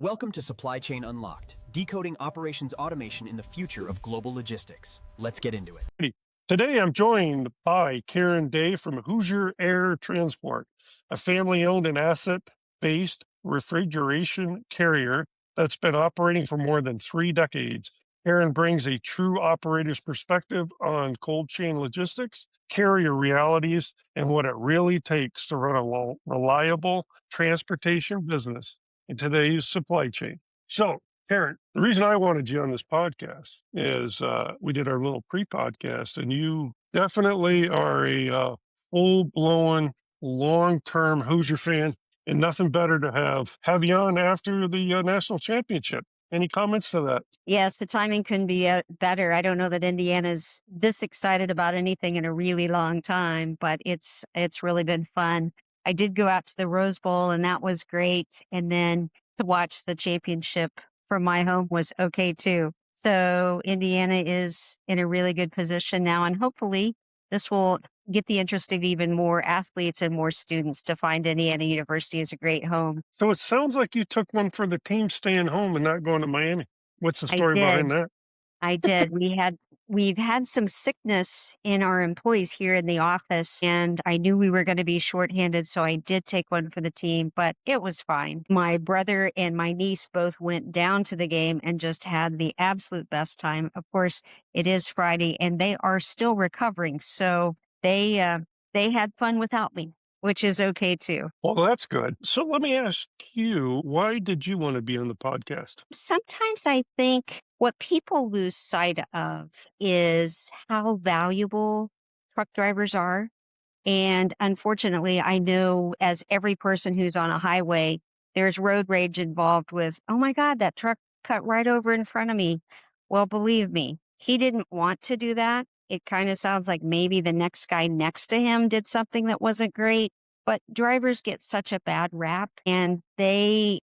Welcome to Supply Chain Unlocked, decoding operations automation in the future of global logistics. Let's get into it. Today, I'm joined by Karen Day from Hoosier Air Transport, a family-owned and asset-based refrigeration carrier that's been operating for more than 3 decades. Karen brings a true operator's perspective on cold chain logistics, carrier realities, and what it really takes to run a reliable transportation business in today's supply chain. So, Karen, the reason I wanted you on this podcast is we did our little pre-podcast, and you definitely are a full-blown, long-term Hoosier fan, and nothing better to have you on after the national championship. Any comments to that? Yes, the timing couldn't be better. I don't know that Indiana's this excited about anything in a really long time, but it's really been fun. I did go out to the Rose Bowl, and that was great. And then to watch the championship from my home was okay too. So Indiana is in a really good position now, and hopefully this will get the interest of even more athletes and more students to find Indiana University is a great home. So it sounds like you took one for the team staying home and not going to Miami. What's the I story behind did. that? I did. We've had some sickness in our employees here in the office, and I knew we were going to be shorthanded, so I did take one for the team, but it was fine. My brother and my niece both went down to the game and just had the absolute best time. Of course, it is Friday, and they are still recovering, so they had fun without me, which is okay too. Well, that's good. So let me ask you, why did you want to be on the podcast? Sometimes I think what people lose sight of is how valuable truck drivers are. And unfortunately, I know as every person who's on a highway, there's road rage involved with, oh my God, that truck cut right over in front of me. Well, believe me, he didn't want to do that. It kind of sounds like maybe the next guy next to him did something that wasn't great. But drivers get such a bad rap, and they,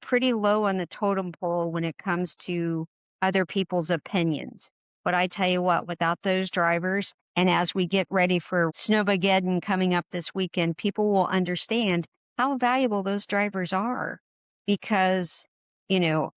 pretty low on the totem pole when it comes to other people's opinions. But I tell you what, without those drivers, and as we get ready for Snowmageddon coming up this weekend, people will understand how valuable those drivers are. Because,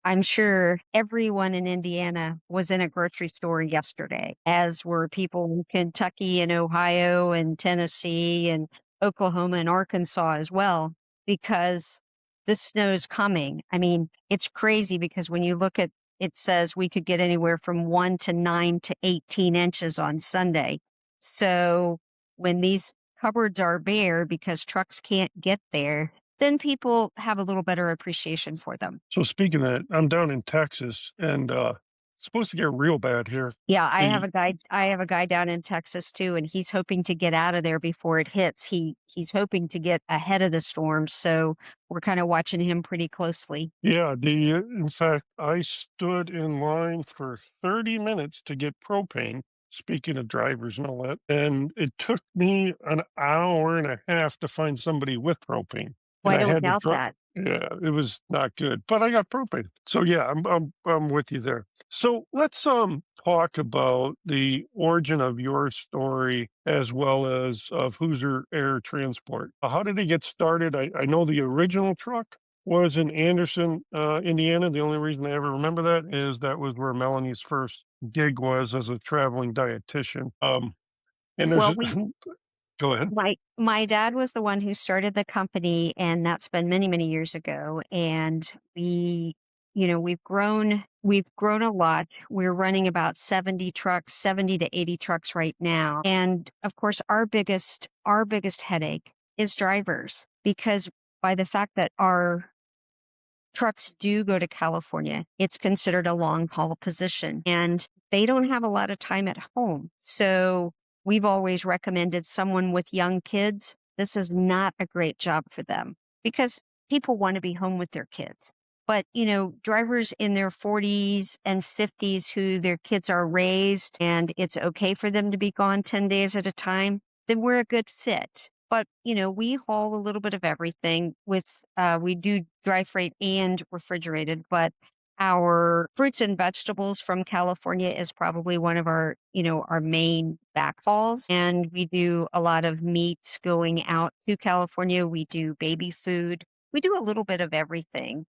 I'm sure everyone in Indiana was in a grocery store yesterday, as were people in Kentucky and Ohio and Tennessee and Oklahoma and Arkansas as well, because the snow's coming. I mean, it's crazy because when you look at it says we could get anywhere from 1 to 9 to 18 inches on Sunday. So when these cupboards are bare because trucks can't get there, then people have a little better appreciation for them. So speaking of that, I'm down in Texas, and it's supposed to get real bad here. Yeah, I have The- a guy down in Texas too, and he's hoping to get out of there before it hits. He's hoping to get ahead of the storm, so we're kind of watching him pretty closely. Yeah, in fact, I stood in line for 30 minutes to get propane. Speaking of drivers and all that, and it took me an hour and a half to find somebody with propane, and Well, I I don't had to doubt drive. that. Yeah, it was not good, but I got propane. So yeah, I'm with you there. So let's talk about the origin of your story as well as of Hoosier Air Transport. How did it get started? I know the original truck was in Anderson, Indiana. The only reason I ever remember that is that was where Melanie's first gig was as a traveling dietitian. And there's Well, we go ahead. My dad was the one who started the company, and that's been many, many years ago. And we've grown a lot. We're running about 70 trucks, 70 to 80 trucks right now. And of course, our biggest headache is drivers, because by the fact that our trucks do go to California, it's considered a long haul position, and they don't have a lot of time at home. So we've always recommended someone with young kids. This is not a great job for them because people want to be home with their kids. But, drivers in their 40s and 50s who their kids are raised and it's okay for them to be gone 10 days at a time, then we're a good fit. But, we haul a little bit of everything we do dry freight and refrigerated, but our fruits and vegetables from California is probably one of our main backhauls. And we do a lot of meats going out to California. We do baby food. We do a little bit of everything.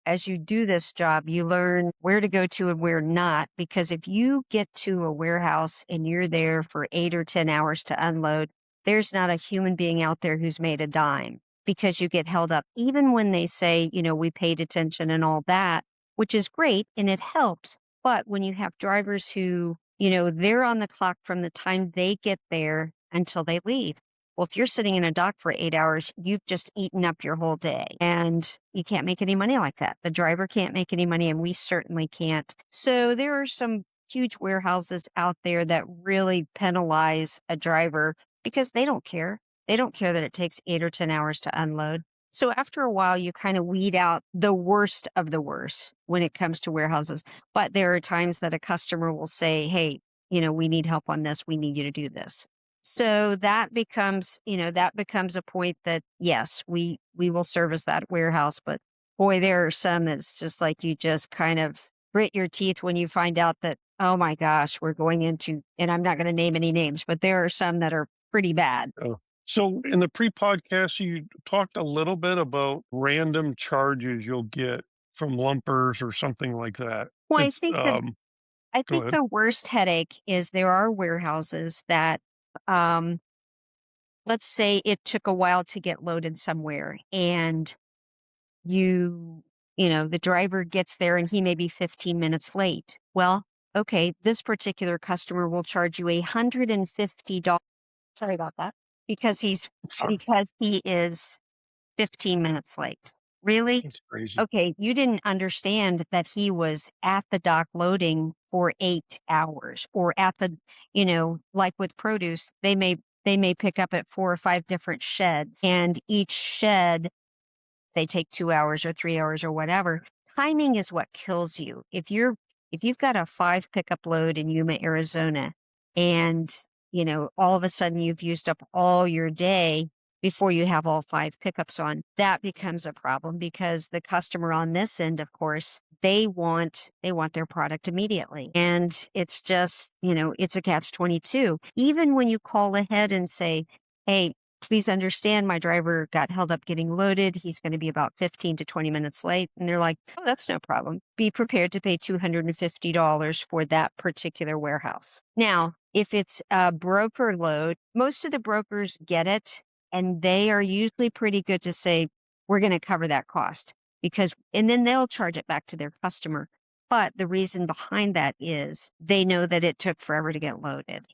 As you do this job, you learn where to go to and where not, because if you get to a warehouse and you're there for 8 or 10 hours to unload, there's not a human being out there who's made a dime because you get held up. Even when they say, we paid attention and all that, which is great and it helps. But when you have drivers who, they're on the clock from the time they get there until they leave. Well, if you're sitting in a dock for 8 hours, you've just eaten up your whole day and you can't make any money like that. The driver can't make any money and we certainly can't. So there are some huge warehouses out there that really penalize a driver because they don't care. They don't care that it takes 8 or 10 hours to unload. So after a while, you kind of weed out the worst of the worst when it comes to warehouses. But there are times that a customer will say, hey, we need help on this. We need you to do this. So that becomes a point that, yes, we will service that warehouse. But boy, there are some that's just like you just kind of grit your teeth when you find out that, oh my gosh, we're going into, and I'm not going to name any names, but there are some that are pretty bad. Oh. So in the pre-podcast, you talked a little bit about random charges you'll get from lumpers or something like that. Well, It's I Go think ahead. the worst headache is there are warehouses that, um, let's say it took a while to get loaded somewhere and the driver gets there and he may be 15 minutes late. Well, okay, this particular customer will charge you $150. Sorry about that. Because Sorry, because he is 15 minutes late. Really? it's crazy. Okay, you didn't understand that he was at the dock loading for 8 hours or like with produce, they may pick up at 4 or 5 different sheds and each shed they take 2 hours or 3 hours or whatever. Timing is what kills you. If you've got a 5 pickup load in Yuma, Arizona, and, all of a sudden you've used up all your day before you have all 5 pickups on, that becomes a problem because the customer on this end, of course, they want their product immediately. And it's just, it's a catch-22. Even when you call ahead and say, "Hey, please understand my driver got held up getting loaded. He's going to be about 15 to 20 minutes late." And they're like, "Oh, that's no problem. Be prepared to pay $250 for that particular warehouse." Now, if it's a broker load, most of the brokers get it and they are usually pretty good to say, "We're going to cover that cost," and then they'll charge it back to their customer. But the reason behind that is they know that it took forever to get loaded.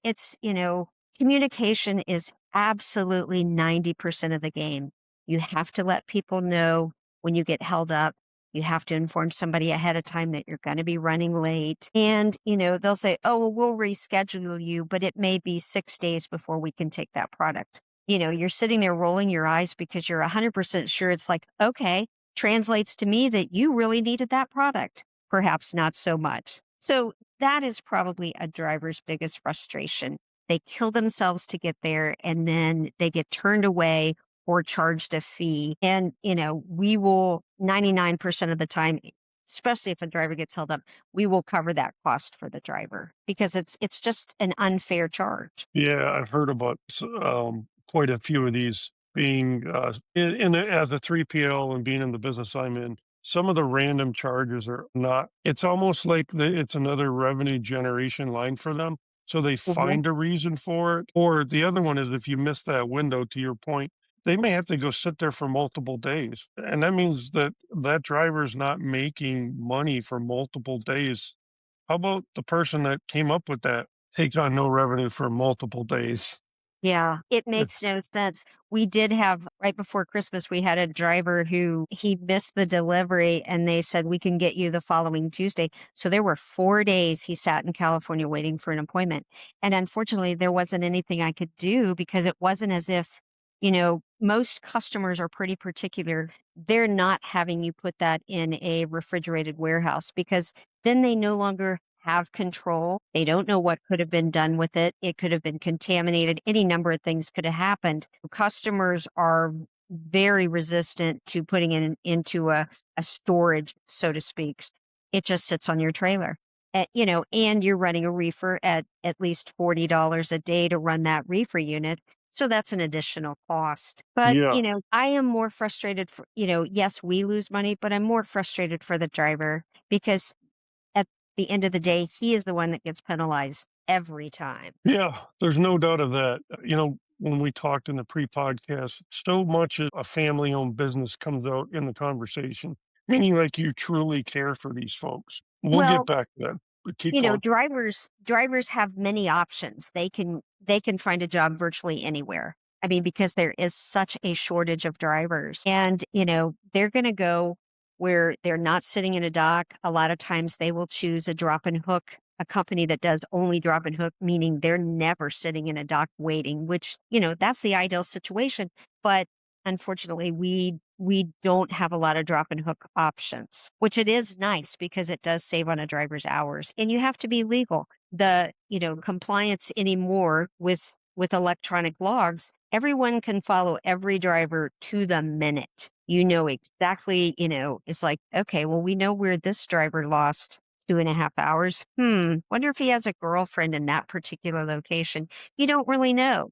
Communication is absolutely 90% of the game. You have to let people know when you get held up. You have to inform somebody ahead of time that you're going to be running late. And, they'll say, "Oh, well, we'll reschedule you, but it may be 6 days before we can take that product." You're sitting there rolling your eyes because you're 100% sure it's like, okay, translates to me that you really needed that product. Perhaps not so much. So that is probably a driver's biggest frustration. They kill themselves to get there and then they get turned away or charged a fee. And, we will 99% of the time, especially if a driver gets held up, we will cover that cost for the driver because it's just an unfair charge. Yeah, I've heard about quite a few of these being as a 3PL and being in the business I'm in. Some of the random charges are not, it's almost like it's another revenue generation line for them. So they Mhm. find a reason for it. Or the other one is if you miss that window, to your point, they may have to go sit there for multiple days. And that means that that driver's not making money for multiple days. How about the person that came up with that? Take on no revenue for multiple days. Yeah, it Yeah. makes no sense. We did have right before Christmas, we had a driver who he missed the delivery and they said, "We can get you the following Tuesday." So there were 4 days he sat in California waiting for an appointment. And unfortunately, there wasn't anything I could do because it wasn't as if, most customers are pretty particular. They're not having you put that in a refrigerated warehouse because then they no longer have control. They don't know what could have been done with it. It could have been contaminated. Any number of things could have happened. Customers are very resistant to putting it into a storage, so to speak. It just sits on your trailer. And you're running a reefer at least $40 a day to run that reefer unit. So that's an additional cost. But, Yeah. I am more frustrated for, yes, we lose money, but I'm more frustrated for the driver because at the end of the day, he is the one that gets penalized every time. Yeah, there's no doubt of that. When we talked in the pre-podcast, so much of a family-owned business comes out in the conversation, meaning like you truly care for these folks. We'll get Well, back to that, but keep going. drivers have many options. They can find a job virtually anywhere. I mean, because there is such a shortage of drivers. And, they're going to go where they're not sitting in a dock. A lot of times they will choose a drop and hook, a company that does only drop and hook, meaning they're never sitting in a dock waiting, which, that's the ideal situation. But unfortunately, we don't have a lot of drop and hook options, which it is nice because it does save on a driver's hours. And you have to be legal. The, compliance anymore with electronic logs, everyone can follow every driver to the minute. You know exactly, it's like, okay, well, we know where this driver lost 2.5 hours. Wonder if he has a girlfriend in that particular location. You don't really know.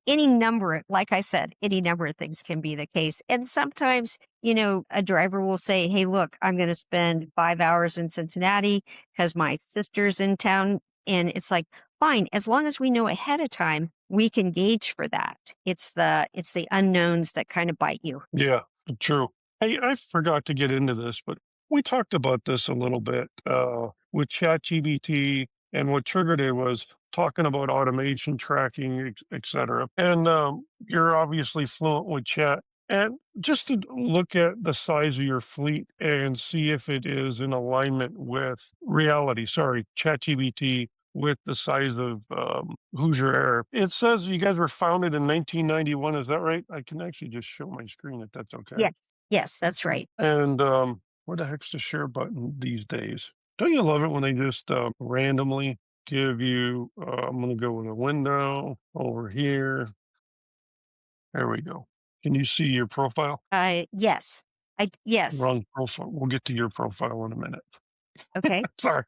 Any number, like I said, any number of things can be the case. And sometimes, a driver will say, hey, look, I'm going to spend 5 hours in Cincinnati because my sister's in town. And it's like, fine, as long as we know ahead of time, we can gauge for that. It's the unknowns that kind of bite you. Yeah, true. Hey, I forgot to get into this, but we talked about this a little bit with ChatGPT, and what triggered it was talking about automation, tracking, et cetera. And you're obviously fluent with Chat. And just to look at the size of your fleet and see if it is in alignment with reality. Sorry, ChatGPT with the size of Hoosier Air. It says you guys were founded in 1991. Is that right? I can actually just show my screen if that's okay. Yes. Yes, that's right. And where the heck's the share button these days? Don't you love it when they just randomly give you? I'm going to go with a window over here. There we go. Can you see your profile? Yes. Yes. Wrong profile. We'll get to your profile in a minute. Okay. Sorry.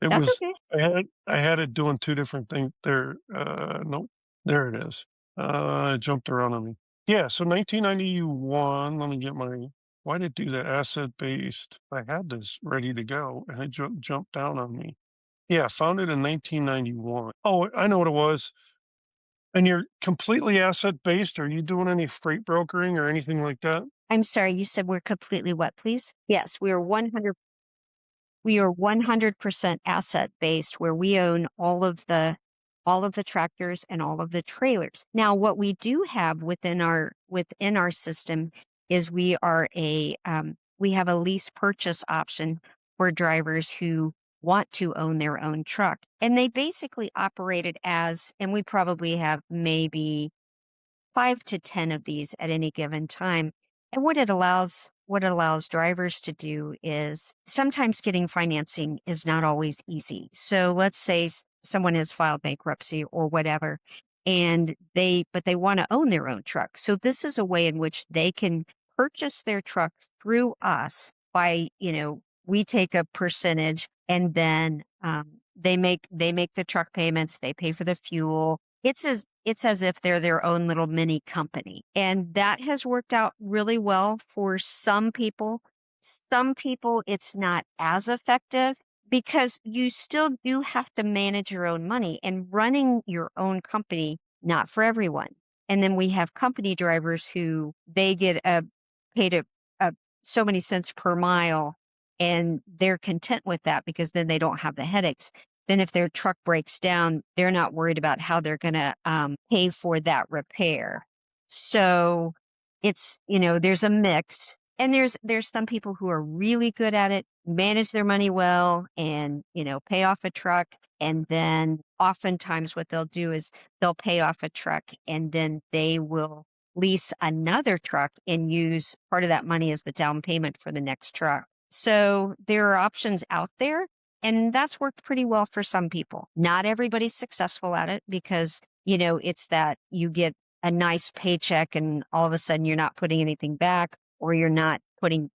It That's was okay. I had it doing two different things there. Nope. There it is. It jumped around on me. Yeah, so 1991, let me get my why did it do that asset based? I had this ready to go and it jumped down on me. Yeah, founded in 1991. Oh, I know what it was. And you're completely asset based. Are you doing any freight brokering or anything like that? I'm sorry, you said we're completely what, please? Yes, we are 100% asset based where we own all of the tractors and all of the trailers. Now, what we do have within our system is we have a lease purchase option for drivers who want to own their own truck. And they basically operate it as, and we probably have maybe 5 to 10 of these at any given time. And what it allows drivers to do is sometimes getting financing is not always easy. So let's say someone has filed bankruptcy or whatever, and they want to own their own truck. So this is a way in which they can purchase their truck through us by, we take a percentage and then they make the truck payments, they pay for the fuel. It's as if they're their own little mini company. And that has worked out really well for some people. Some people, it's not as effective because you still do have to manage your own money and running your own company, not for everyone. And then we have company drivers who they get paid so many cents per mile and they're content with that because then they don't have the headaches. Then if their truck breaks down, they're not worried about how they're going to pay for that repair. So there's a mix. And there's some people who are really good at it, manage their money well and, pay off a truck. And then oftentimes what they'll do is they'll pay off a truck and then they will lease another truck and use part of that money as the down payment for the next truck. So there are options out there. And that's worked pretty well for some people. Not everybody's successful at it because, it's that you get a nice paycheck and all of a sudden you're not putting anything back or you're not putting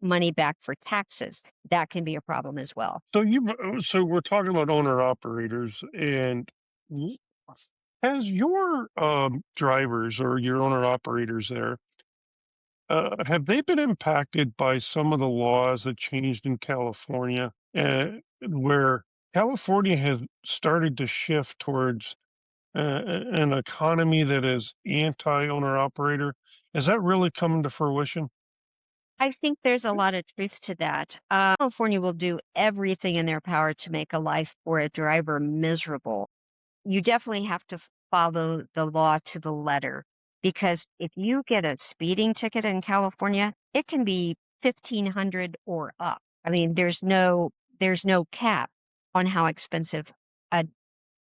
money back for taxes. That can be a problem as well. So we're talking about owner operators, and w- Has your drivers or your owner operators there, have they been impacted by some of the laws that changed in California, where California has started to shift towards an economy that is anti-owner operator? Has that really come to fruition? I think there's a lot of truth to that. California will do everything in their power to make a life for a driver miserable. You definitely have to follow the law to the letter because if you get a speeding ticket in California, it can be 1,500 or up. I mean, there's no cap on how expensive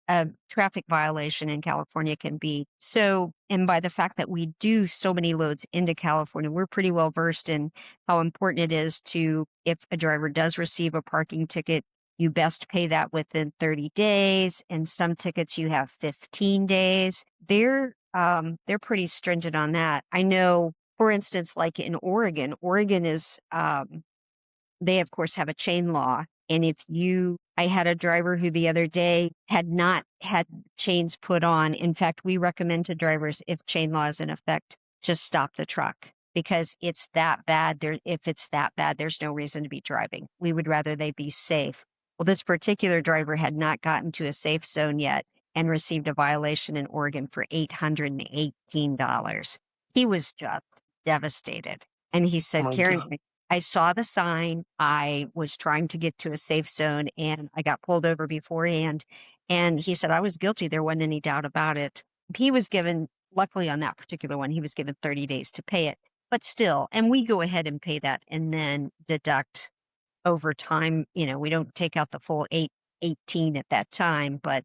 a traffic violation in California can be. So, and by the fact that we do so many loads into California, we're pretty well versed in how important it is to, if a driver does receive a parking ticket, you best pay that within 30 days. And some tickets you have 15 days. They're pretty stringent on that. I know, for instance, like in Oregon, Oregon is they of course have a chain law. And I had a driver who the other day had not had chains put on. In fact, we recommend to drivers if chain law is in effect, just stop the truck because it's that bad. If it's that bad, there's no reason to be driving. We would rather they be safe. Well, this particular driver had not gotten to a safe zone yet and received a violation in Oregon for $818. He was just devastated. And he Oh said, my Karen, God. I saw the sign. I was trying to get to a safe zone and I got pulled over beforehand. And he said, I was guilty. There wasn't any doubt about it. He was given, luckily on that particular one, he was given 30 days to pay it. But still, and we go ahead and pay that and then deduct over time. We don't take out the full 818 at that time, but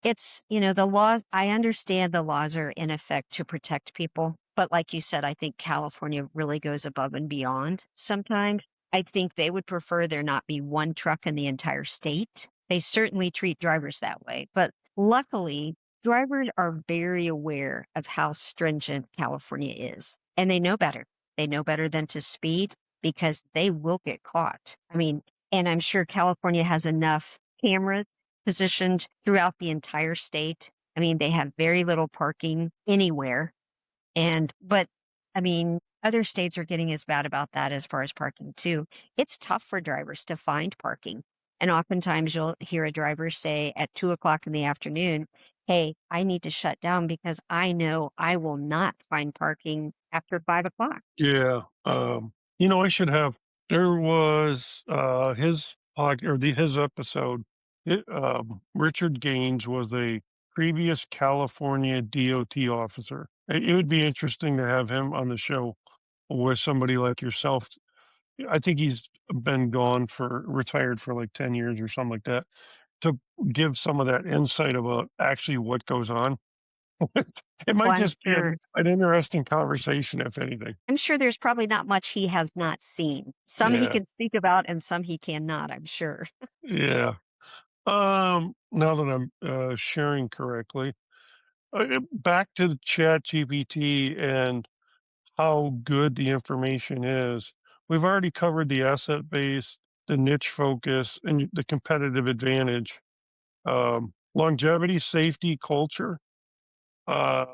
the laws, I understand the laws are in effect to protect people. But like you said, I think California really goes above and beyond sometimes. I think they would prefer there not be one truck in the entire state. They certainly treat drivers that way. But luckily, drivers are very aware of how stringent California is. And they know better. They know better than to speed because they will get caught. I mean, and I'm sure California has enough cameras positioned throughout the entire state. I mean, they have very little parking anywhere. But I mean, other states are getting as bad about that as far as parking too. It's tough for drivers to find parking. And oftentimes you'll hear a driver say at 2 o'clock in the afternoon, hey, I need to shut down because I know I will not find parking after 5 o'clock. Yeah. I should have. There was his his episode. Richard Gaines was a previous California DOT officer. It would be interesting to have him on the show with somebody like yourself. I think he's been retired for like 10 years or something like that, to give some of that insight about actually what goes on. It Well, might just be an interesting conversation, if anything. I'm sure there's probably not much he has not seen. Some he Yeah. can speak about and some he cannot, I'm sure. Yeah. Now that I'm sharing correctly, back to the chat GPT and how good the information is. We've already covered the asset base, the niche focus, and the competitive advantage. Longevity, safety, culture. Uh,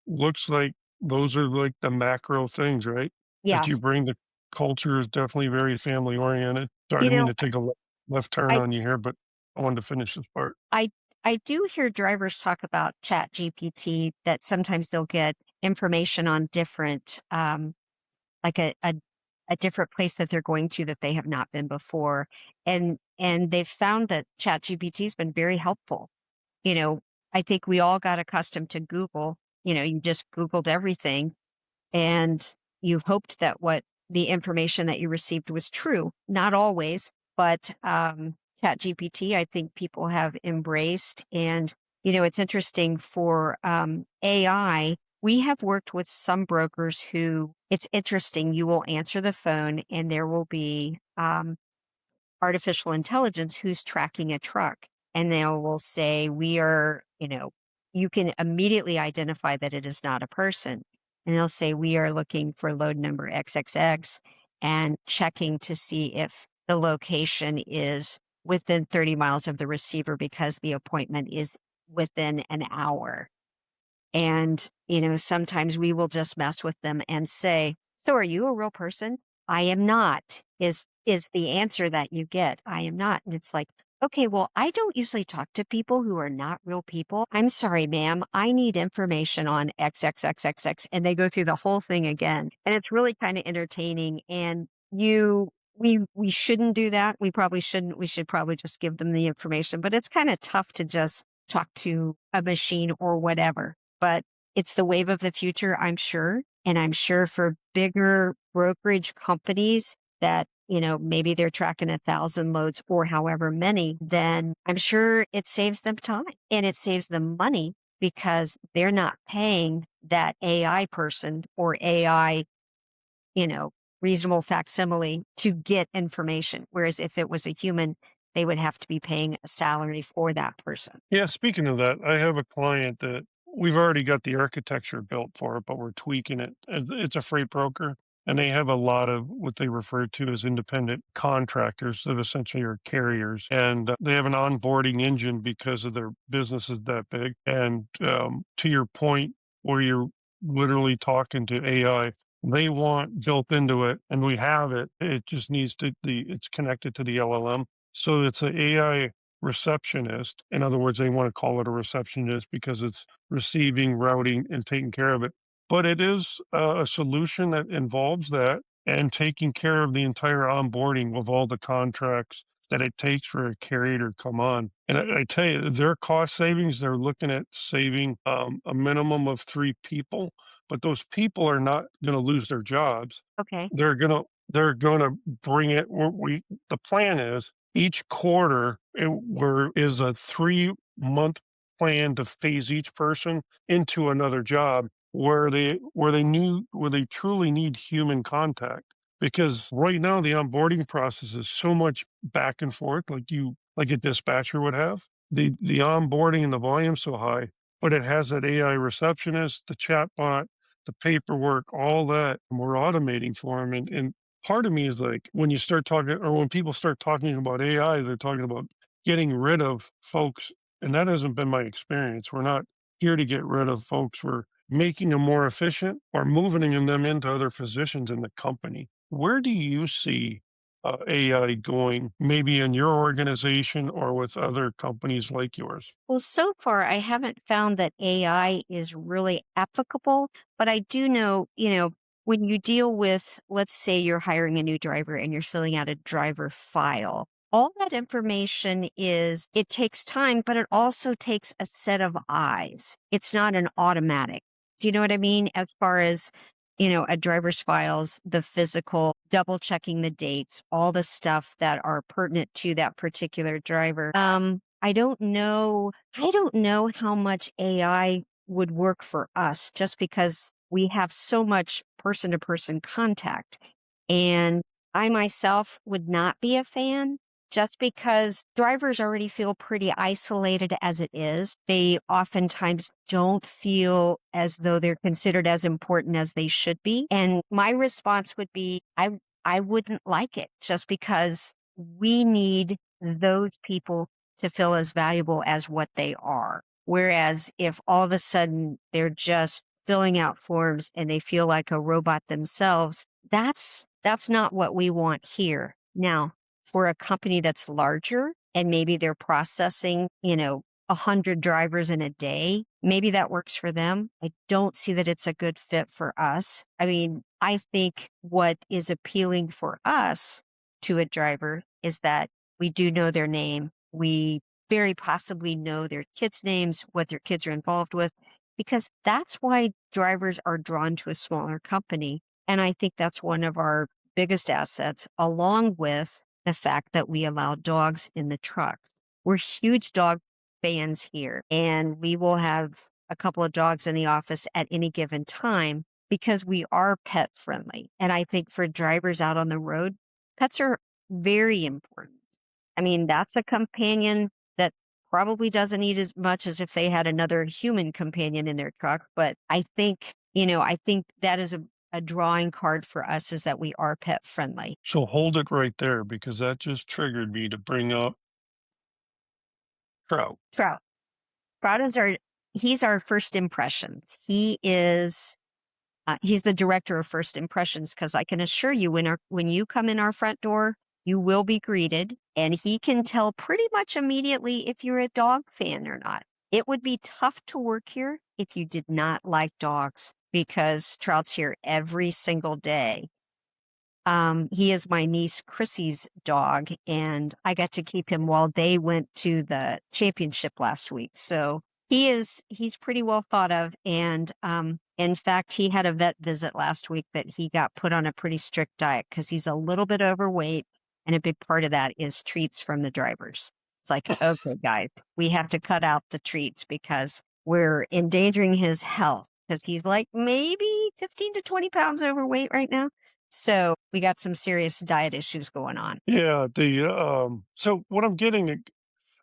Looks like those are like the macro things, right? That you Yes. bring. The culture is definitely very family oriented. Sorry, I You didn't mean know, to take a left turn I on you here, but I wanted to finish this part. I I do hear drivers talk about Chat GPT that sometimes they'll get information on different like a different place that they're going to that they have not been before. And they've found that Chat GPT has been very helpful. You know, I think we all got accustomed to Google. You just Googled everything and you hoped that what the information that you received was true. Not always, but ChatGPT, I think people have embraced. And, it's interesting for AI. We have worked with some brokers who it's interesting. You will answer the phone and there will be artificial intelligence who's tracking a truck. And they will say, you can immediately identify that it is not a person. And they'll say, we are looking for load number XXX and checking to see if the location is within 30 miles of the receiver because the appointment is within an hour. And, sometimes we will just mess with them and say, "So are you a real person?" "I am not," is the answer that you get. "I am not." And it's like, "Okay, well, I don't usually talk to people who are not real people. I'm sorry, ma'am. I need information on XXXXX." And they go through the whole thing again. And it's really kind of entertaining. And we shouldn't do that. We probably shouldn't. We should probably just give them the information. But it's kind of tough to just talk to a machine or whatever. But it's the wave of the future, I'm sure. And I'm sure for bigger brokerage companies that, maybe they're tracking 1,000 loads or however many, then I'm sure it saves them time and it saves them money because they're not paying that AI person or AI, you know, reasonable facsimile to get information. Whereas if it was a human, they would have to be paying a salary for that person. Yeah, speaking of that, I have a client that we've already got the architecture built for it, but we're tweaking it. It's a freight broker, and they have a lot of what they refer to as independent contractors that essentially are carriers. And they have an onboarding engine because of their business is that big. And to your point, where you're literally talking to AI, they want built into it, and we have it. It just needs to it's connected to the LLM. So it's an AI receptionist. In other words, they want to call it a receptionist because it's receiving, routing, and taking care of it. But it is a solution that involves that and taking care of the entire onboarding of all the contracts that it takes for a carrier to come on. And I tell you, their cost savings, they're looking at saving a minimum of 3 people, but those people are not going to lose their jobs. Okay. They're gonna bring it. The plan is each quarter is a 3 month plan to phase each person into another job where they truly need human contact. Because right now the onboarding process is so much back and forth, like a dispatcher would have. The onboarding and the volume so high, but it has that AI receptionist, the chatbot, the paperwork, all that, and we're automating for them. And part of me is like, when you start talking, or when people start talking about AI, they're talking about getting rid of folks. And that hasn't been my experience. We're not here to get rid of folks. We're making them more efficient or moving them into other positions in the company. Where do you see AI going, maybe in your organization or with other companies like yours? Well, so far, I haven't found that AI is really applicable, but I do know, when you deal with, let's say you're hiring a new driver and you're filling out a driver file, all that information it takes time, but it also takes a set of eyes. It's not an automatic. Do you know what I mean? As far as, a driver's files, the physical, double checking the dates, all the stuff that are pertinent to that particular driver. I don't know how much AI would work for us just because we have so much person to person contact. And I myself would not be a fan just because drivers already feel pretty isolated as it is. They oftentimes don't feel as though they're considered as important as they should be. And my response would be, I wouldn't like it just because we need those people to feel as valuable as what they are. Whereas if all of a sudden they're just filling out forms and they feel like a robot themselves, that's not what we want here. Now, for a company that's larger and maybe they're processing, 100 drivers in a day, maybe that works for them. I don't see that it's a good fit for us. I mean, I think what is appealing for us to a driver is that we do know their name. We very possibly know their kids' names, what their kids are involved with, because that's why drivers are drawn to a smaller company. And I think that's one of our biggest assets, along with the fact that we allow dogs in the trucks. We're huge dog fans here, and we will have a couple of dogs in the office at any given time because we are pet friendly. And I think for drivers out on the road, pets are very important. I mean, that's a companion that probably doesn't eat as much as if they had another human companion in their truck. But I think that is a drawing card for us is that we are pet friendly. So hold it right there because that just triggered me to bring up trout. Trout. Proud is our he's our first impressions. He's the director of first impressions because I can assure you when you come in our front door, you will be greeted, and he can tell pretty much immediately if you're a dog fan or not. It would be tough to work here if you did not like dogs because Trout's here every single day. He is my niece Chrissy's dog, and I got to keep him while they went to the championship last week. So he's pretty well thought of. And in fact, he had a vet visit last week that he got put on a pretty strict diet because he's a little bit overweight. And a big part of that is treats from the drivers. It's like, okay, guys, we have to cut out the treats because we're endangering his health because he's like maybe 15 to 20 pounds overweight right now. So we got some serious diet issues going on. Yeah, so what I'm getting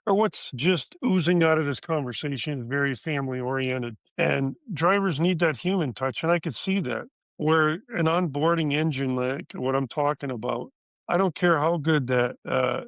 or what's just oozing out of this conversation is very family oriented. And drivers need that human touch. And I could see that where an onboarding engine, like what I'm talking about, I don't care how good that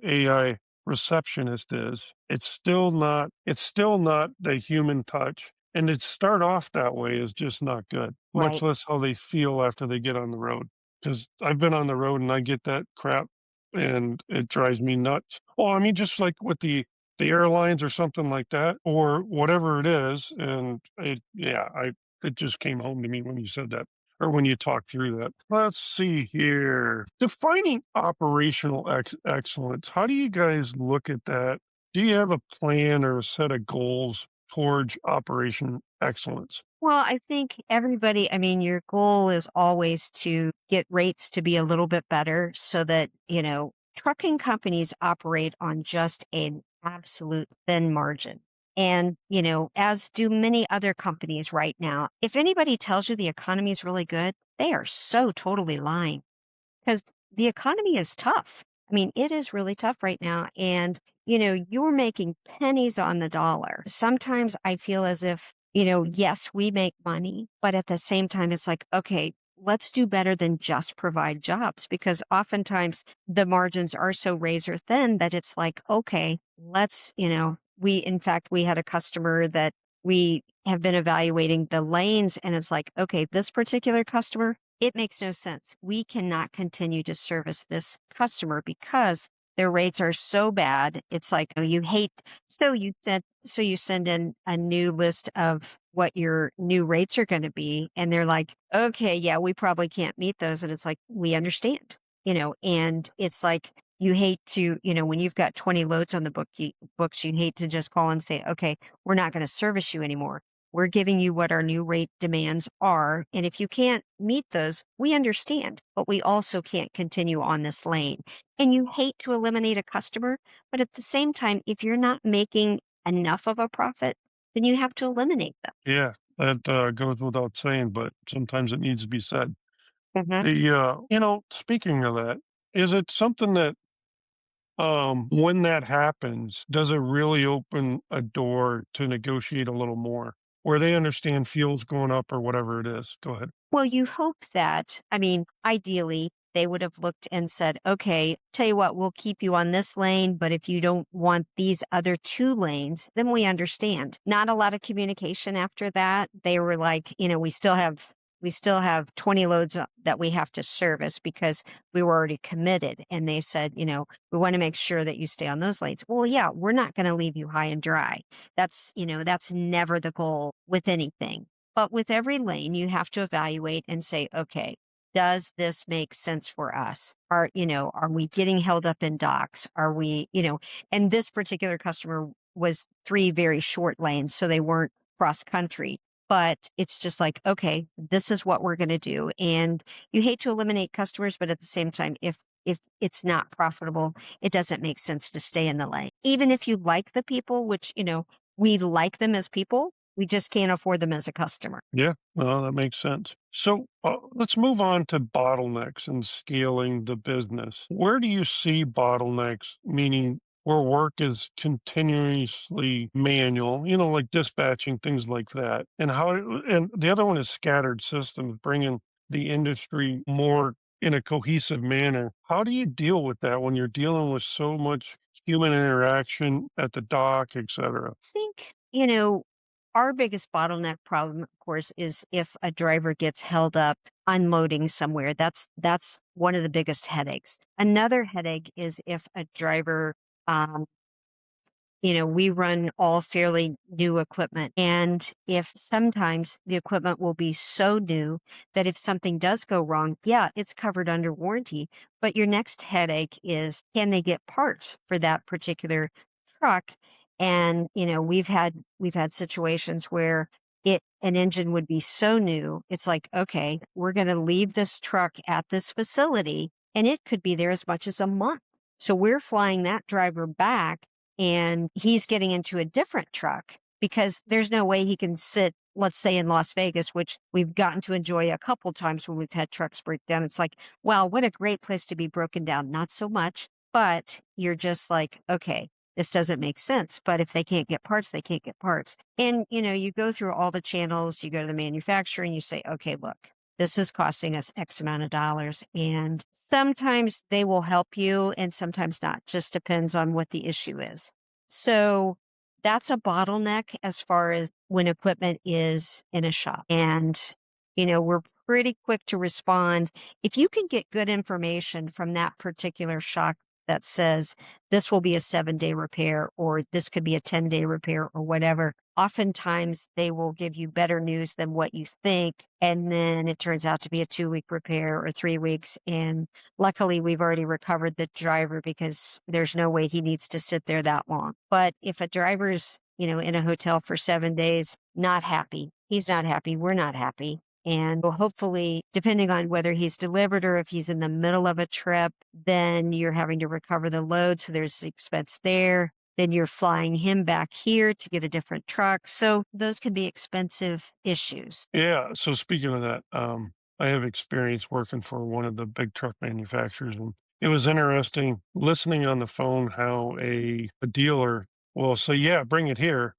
AI receptionist is, it's still not the human touch. And to start off that way is just not good, much Right. less how they feel after they get on the road. Because I've been on the road and I get that crap and it drives me nuts. Well, I mean, just like with the airlines or something like that, or whatever it is. And it just came home to me when you said that or when you talked through that. Let's see here. Defining operational excellence. How do you guys look at that? Do you have a plan or a set of goals towards operation excellence? Well, I think everybody, I mean, your goal is always to get rates to be a little bit better so that, trucking companies operate on just an absolute thin margin. And, as do many other companies right now, if anybody tells you the economy is really good, they are so totally lying because the economy is tough. I mean, it is really tough right now. And, you're making pennies on the dollar. Sometimes I feel as if, yes, we make money, but at the same time, it's like, okay, let's do better than just provide jobs because oftentimes the margins are so razor thin that it's like, okay, in fact, we had a customer that we have been evaluating the lanes and it's like, okay, this particular customer, it makes no sense. We cannot continue to service this customer because their rates are so bad. It's like you hate. So you send in a new list of what your new rates are going to be, and they're like, okay, yeah, we probably can't meet those. And it's like we understand, and it's like you hate to, when you've got 20 loads on the books, you hate to just call and say, okay, we're not going to service you anymore. We're giving you what our new rate demands are. And if you can't meet those, we understand, but we also can't continue on this lane. And you hate to eliminate a customer, but at the same time, if you're not making enough of a profit, then you have to eliminate them. Yeah, that goes without saying, but sometimes it needs to be said. Mhm. Speaking of that, is it something that when that happens, does it really open a door to negotiate a little more where they understand fuel's going up or whatever it is? Go ahead. Well, you hope that, I mean, ideally, they would have looked and said, okay, tell you what, we'll keep you on this lane, but if you don't want these other two lanes, then we understand. Not a lot of communication after that. They were like, we still have 20 loads that we have to service because we were already committed. And they said, we want to make sure that you stay on those lanes. Well, yeah, we're not going to leave you high and dry. That's never the goal with anything. But with every lane, you have to evaluate and say, okay, does this make sense for us? Are we getting held up in docks? And this particular customer was 3 very short lanes, so they weren't cross country. But it's just like, okay, this is what we're going to do. And you hate to eliminate customers, but at the same time, if it's not profitable, it doesn't make sense to stay in the lane. Even if you like the people, which, we like them as people, we just can't afford them as a customer. Yeah, well, that makes sense. So let's move on to bottlenecks and scaling the business. Where do you see bottlenecks, meaning where work is continuously manual, like dispatching, things like that? And the other one is scattered systems, bringing the industry more in a cohesive manner. How do you deal with that when you're dealing with so much human interaction at the dock, et cetera? Think you know, our biggest bottleneck problem, of course, is if a driver gets held up unloading somewhere. That's one of the biggest headaches. Another headache is if a driver um, we run all fairly new equipment. And if sometimes the equipment will be so new that if something does go wrong, yeah, it's covered under warranty. But your next headache is, can they get parts for that particular truck? And, we've had situations where an engine would be so new, it's like, okay, we're going to leave this truck at this facility and it could be there as much as a month. So we're flying that driver back and he's getting into a different truck because there's no way he can sit, let's say in Las Vegas, which we've gotten to enjoy a couple times when we've had trucks break down. It's like, wow, what a great place to be broken down. Not so much, but you're just like, okay, this doesn't make sense. But if they can't get parts, they can't get parts. And, you go through all the channels, you go to the manufacturer and you say, okay, look, this is costing us X amount of dollars. And sometimes they will help you and sometimes not. Just depends on what the issue is. So that's a bottleneck as far as when equipment is in a shop. And, we're pretty quick to respond. If you can get good information from that particular shop that says this will be a 7-day repair or this could be a 10-day repair or whatever, oftentimes they will give you better news than what you think. And then it turns out to be a 2-week repair or 3 weeks. And luckily we've already recovered the driver because there's no way he needs to sit there that long. But if a driver's, in a hotel for 7 days, not happy, he's not happy, we're not happy. And well, hopefully, depending on whether he's delivered or if he's in the middle of a trip, then you're having to recover the load. So there's expense there. Then you're flying him back here to get a different truck. So those can be expensive issues. Yeah. So speaking of that, I have experience working for one of the big truck manufacturers, and it was interesting listening on the phone how a dealer will say, "Yeah, bring it here,"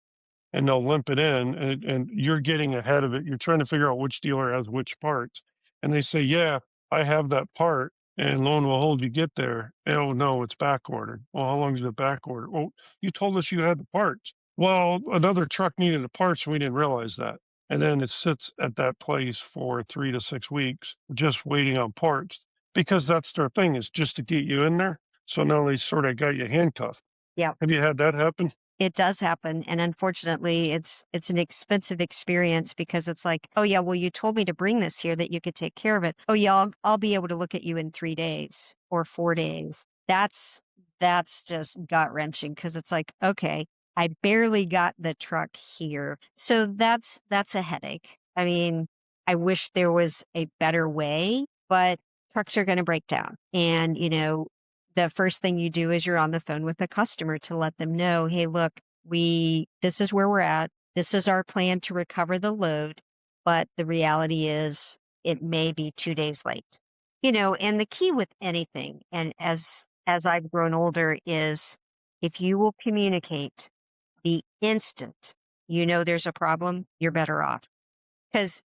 and they'll limp it in, and you're getting ahead of it. You're trying to figure out which dealer has which parts, and they say, "Yeah, I have that part." And lo and behold, you get there. Oh no, it's back ordered. Well, how long is it back ordered? Well, you told us you had the parts. Well, another truck needed the parts, and we didn't realize that. And then it sits at that place for 3 to 6 weeks, just waiting on parts because that's their thing is just to get you in there. So now they sort of got you handcuffed. Yeah. Have you had that happen? It does happen, and unfortunately, it's an expensive experience because it's like, "Oh, yeah, well, you told me to bring this here that you could take care of it. Oh, yeah, I'll be able to look at you in 3 days or 4 days." That's just gut-wrenching because it's like, "Okay, I barely got the truck here." So that's a headache. I mean, I wish there was a better way, but trucks are gonna break down, and, the first thing you do is you're on the phone with the customer to let them know, hey, look, this is where we're at. This is our plan to recover the load. But the reality is it may be 2 days late. And the key with anything, and as I've grown older, is if you will communicate the instant there's a problem, you're better off. Because,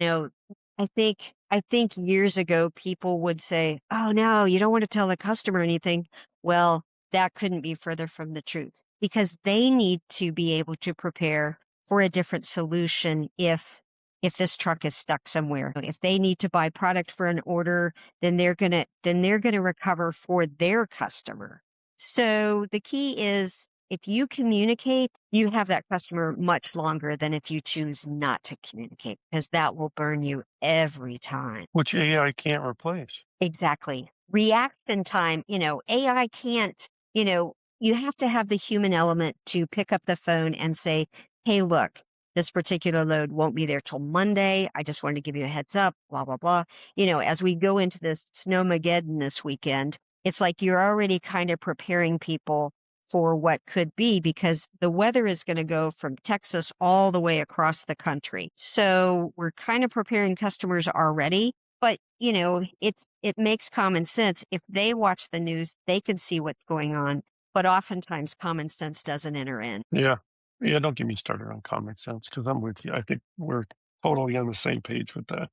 I think years ago, people would say, "Oh, no, you don't want to tell the customer anything." Well, that couldn't be further from the truth because they need to be able to prepare for a different solution if this truck is stuck somewhere. If they need to buy product for an order, then they're gonna recover for their customer. So the key is if you communicate, you have that customer much longer than if you choose not to communicate, because that will burn you every time. Which AI can't replace. Exactly. Reaction time, AI can't, you have to have the human element to pick up the phone and say, hey, look, this particular load won't be there till Monday. I just wanted to give you a heads up, blah, blah, blah. As we go into this snowmageddon this weekend, it's like you're already kind of preparing people for what could be because the weather is going to go from Texas all the way across the country. So we're kind of preparing customers already. But, it makes common sense. If they watch the news, they can see what's going on. But oftentimes common sense doesn't enter in. Yeah. Yeah, don't get me started on comic sense because I'm with you. I think we're totally on the same page with that.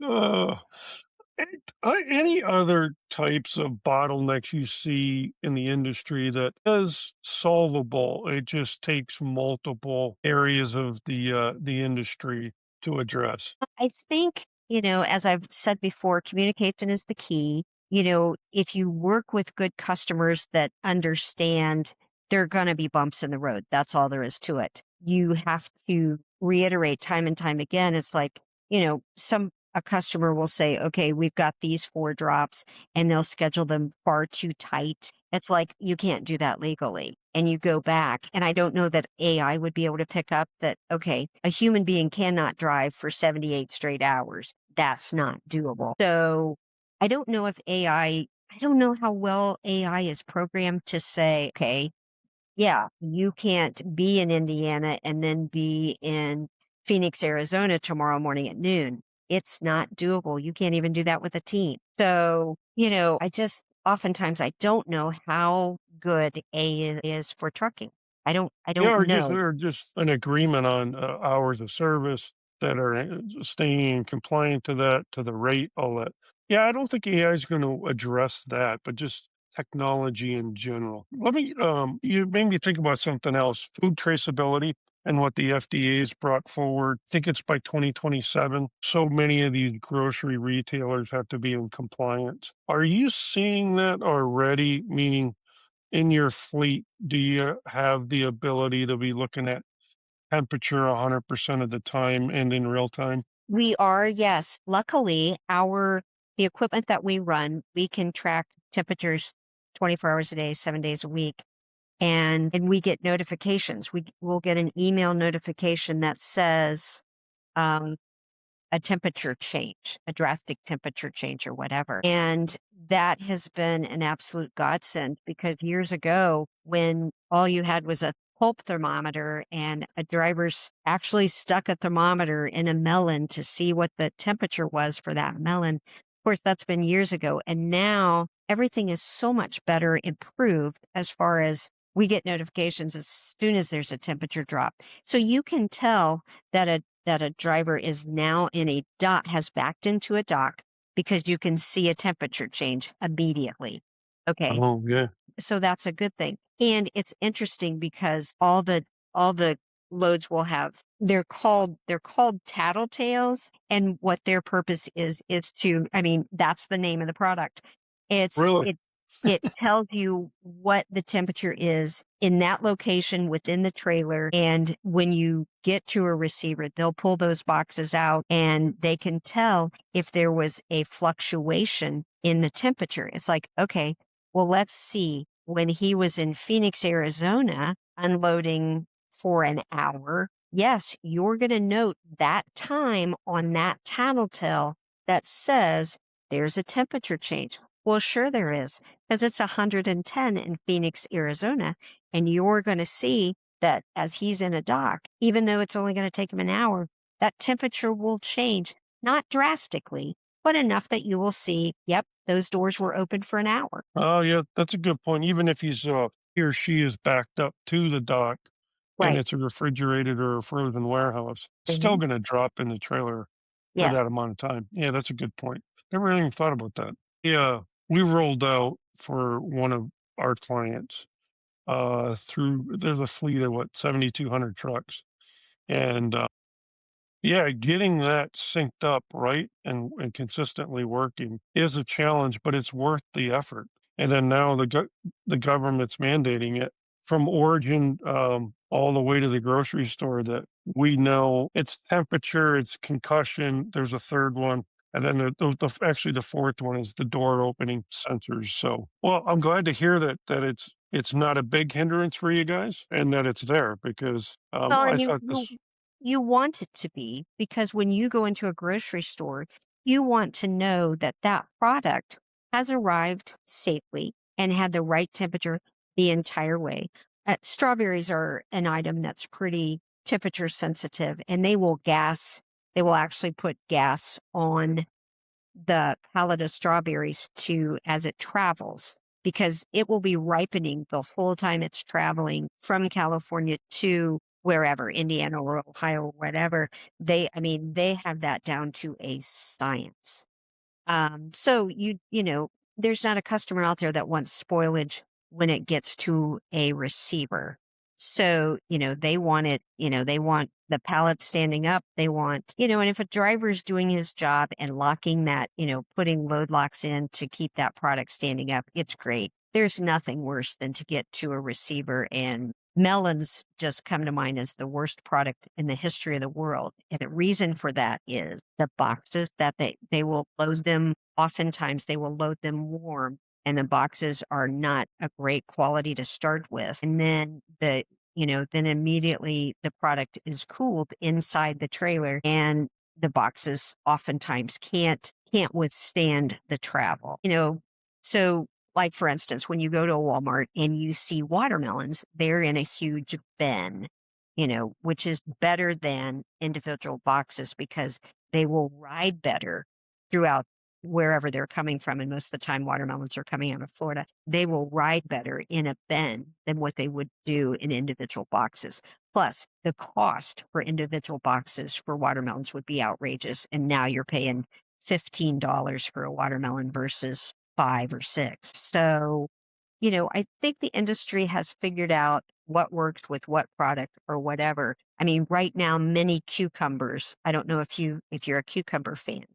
Uh, Any other types of bottlenecks you see in the industry that is solvable? It just takes multiple areas of the industry to address. I think, as I've said before, communication is the key. If you work with good customers that understand, there are going to be bumps in the road. That's all there is to it. You have to reiterate time and time again. It's like, a customer will say, okay, we've got these 4 drops, and they'll schedule them far too tight. It's like, you can't do that legally. And you go back, and I don't know that AI would be able to pick up that, okay, a human being cannot drive for 78 straight hours. That's not doable. So I don't know if I don't know how well AI is programmed to say, okay, yeah, you can't be in Indiana and then be in Phoenix, Arizona tomorrow morning at noon. It's not doable. You can't even do that with a team. So, I just oftentimes I don't know how good A is for trucking. I Yeah, don't know. or just an agreement on hours of service that are staying compliant to that, to the rate, all that. Yeah, I don't think AI is going to address that, but just technology in general. You made me think about something else: food traceability and what the FDA has brought forward. I think it's by 2027. So many of these grocery retailers have to be in compliance. Are you seeing that already? Meaning, in your fleet, do you have the ability to be looking at temperature 100% of the time and in real time? We are, yes. Luckily, the equipment that we run, we can track temperatures 24 hours a day, 7 days a week. And we get notifications. Will get an email notification that says, um, a temperature change, a drastic temperature change or whatever. And that has been an absolute godsend because years ago, when all you had was a pulp thermometer and a driver's actually stuck a thermometer in a melon to see what the temperature was for that melon. Of course, that's been years ago. And now everything is so much better improved as far as we get notifications as soon as there's a temperature drop. So you can tell that a driver is now in a dock, has backed into a dock because you can see a temperature change immediately. Okay. Oh, yeah. So that's a good thing. And it's interesting because all the loads will have they're called tattletales, and what their purpose is to, I mean, that's the name of the product. It's Really? it tells you what the temperature is in that location within the trailer. And when you get to a receiver, they'll pull those boxes out and they can tell if there was a fluctuation in the temperature. It's like, okay, well, let's see. When he was in Phoenix, Arizona, unloading for an hour, yes, you're going to note that time on that tattletale that says there's a temperature change. Well, sure there is, because it's 110 in Phoenix, Arizona, and you're going to see that as he's in a dock, even though it's only going to take him an hour, that temperature will change, not drastically, but enough that you will see, yep, those doors were open for an hour. Oh, yeah, that's a good point. Even if he or she is backed up to the dock and Right. it's a refrigerated or a frozen warehouse, it's still Mhm. going to drop in the trailer for Yes. that amount of time. Yeah, that's a good point. Never even thought about that. Yeah, we rolled out for one of our clients through there's a fleet of what 7,200 trucks, and yeah, getting that synced up right and consistently working is a challenge, but it's worth the effort. And then now the government's mandating it from origin all the way to the grocery store, that we know it's temperature, it's concussion. There's a third one. And then actually the fourth one is the door opening sensors. So, well, I'm glad to hear that it's not a big hindrance for you guys and that it's there because Well, I and thought this. you want it to be, because when you go into a grocery store, you want to know that that product has arrived safely and had the right temperature the entire way. Strawberries are an item that's pretty temperature sensitive, and they will actually put gas on the pallet of strawberries to as it travels, because it will be ripening the whole time it's traveling from California to wherever, Indiana or Ohio or whatever. I mean, they have that down to a science. So there's not a customer out there that wants spoilage when it gets to a receiver. So, they want it, they want the pallet standing up. They want, and if a driver's doing his job and locking that, putting load locks in to keep that product standing up, it's great. There's nothing worse than to get to a receiver and melons just come to mind as the worst product in the history of the world. And the reason for that is the boxes that they will load them. Oftentimes they will load them warm and the boxes are not a great quality to start with. And then then immediately the product is cooled inside the trailer and the boxes oftentimes can't withstand the travel. So like for instance, when you go to a Walmart and you see watermelons, they're in a huge bin, which is better than individual boxes because they will ride better throughout wherever they're coming from. And most of the time, watermelons are coming out of Florida. They will ride better in a bin than what they would do in individual boxes. Plus, the cost for individual boxes for watermelons would be outrageous. And now you're paying $15 for a watermelon versus 5 or 6. So, I think the industry has figured out what works with what product or whatever. I mean, right now, many cucumbers. I don't know if you're a cucumber fan,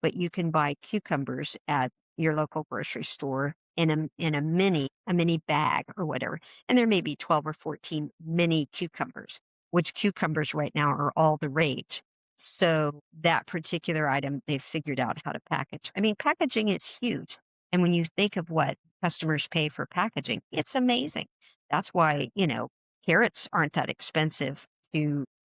but you can buy cucumbers at your local grocery store in a mini bag or whatever. And there may be 12 or 14 mini cucumbers, which cucumbers right now are all the rage. So that particular item, they've figured out how to package. I mean, packaging is huge. And when you think of what customers pay for packaging, it's amazing. That's why, carrots aren't that expensive